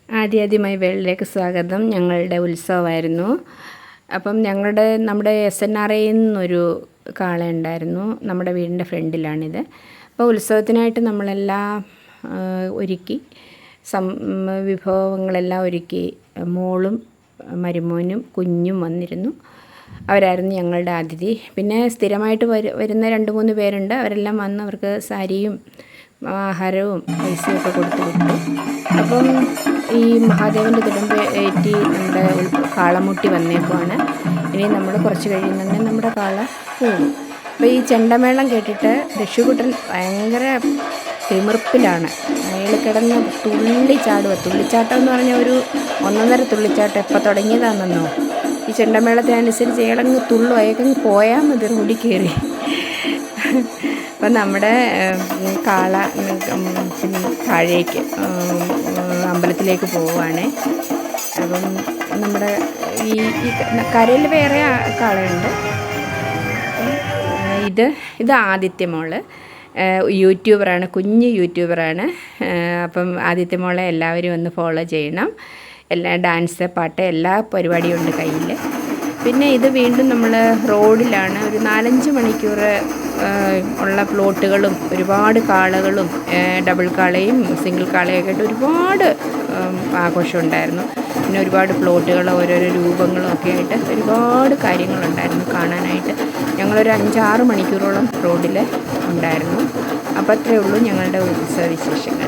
ആദ്യമായി വേൾഡിലേക്ക് സ്വാഗതം. ഞങ്ങളുടെ ഉത്സവമായിരുന്നു. അപ്പം നമ്മുടെ SNRയിൽ നിന്നൊരു കാളയുണ്ടായിരുന്നു. നമ്മുടെ വീടിൻ്റെ ഫ്രണ്ടിലാണിത്. അപ്പോൾ ഉത്സവത്തിനായിട്ട് നമ്മളെല്ലാം ഒരുക്കി, വിഭവങ്ങളെല്ലാം ഒരുക്കി. മോളും മരുമോനും കുഞ്ഞും വന്നിരുന്നു. അവരായിരുന്നു ഞങ്ങളുടെ അതിഥി. പിന്നെ സ്ഥിരമായിട്ട് വരുന്ന 2-3 പേരുണ്ട്. അവരെല്ലാം വന്ന് അവർക്ക് സാരിയും ആഹാരവും പൈസയൊക്കെ കൊടുത്തു വിട്ടു. അപ്പം ഈ മഹാദേവൻ്റെ തിടമ്പ് ഏറ്റി നമ്മുടെ കാളമുട്ടി വന്നേക്കുവാണ്. ഇനി നമ്മൾ കുറച്ച് കഴിയുന്നുണ്ട് നമ്മുടെ കാള പോകും. അപ്പോൾ ഈ ചെണ്ടമേളം കേട്ടിട്ട് ദശുകുട്ടൻ ഭയങ്കര തിമിർപ്പിലാണ്. അയാൾ കിടന്ന് തുള്ളിച്ചാട്ടം എന്ന് പറഞ്ഞാൽ ഒരു 1.5 തുള്ളിച്ചാട്ടം എപ്പോൾ തുടങ്ങിയതാണെന്നോ. ഈ ചെണ്ടമേളത്തിനനുസരിച്ച് അയാളങ്ങ് അയാൾക്കങ്ങ് പോയാൽ മതി റോഡിൽ കയറി. അപ്പം നമ്മുടെ കാള താഴേക്ക് അമ്പലത്തിലേക്ക് പോവുകയാണ്. അപ്പം നമ്മുടെ ഈ കരയിൽ വേറെ കാളയുണ്ട്. ഇത് ആദിത്യ മോള് യൂട്യൂബറാണ്, കുഞ്ഞ് യൂട്യൂബറാണ്. അപ്പം ആദിത്യ മോളെ എല്ലാവരും ഒന്ന് ഫോളോ ചെയ്യണം. എല്ലാ ഡാൻസ്, പാട്ട് എല്ലാ പരിപാടിയും ഉണ്ട് കയ്യിൽ. പിന്നെ ഇത് വീണ്ടും നമ്മൾ റോഡിലാണ്. ഒരു 4-5 മണിക്കൂർ ഉള്ള പ്ലോട്ടുകളും ഒരുപാട് കാളകളും ഡബിൾ കാളയും സിംഗിൾ കാളയൊക്കെ ആയിട്ട് ഒരുപാട് ആഘോഷം ഉണ്ടായിരുന്നു. പിന്നെ ഒരുപാട് പ്ലോട്ടുകൾ, ഓരോരോ രൂപങ്ങളും ഒക്കെ ആയിട്ട് ഒരുപാട് കാര്യങ്ങളുണ്ടായിരുന്നു കാണാനായിട്ട്. ഞങ്ങളൊരു 5-6 മണിക്കൂറോളം റോഡിൽ ഉണ്ടായിരുന്നു. അപ്പോൾ അത്രയേ ഉള്ളൂ ഞങ്ങളുടെ ഉത്സവ വിശേഷങ്ങൾ.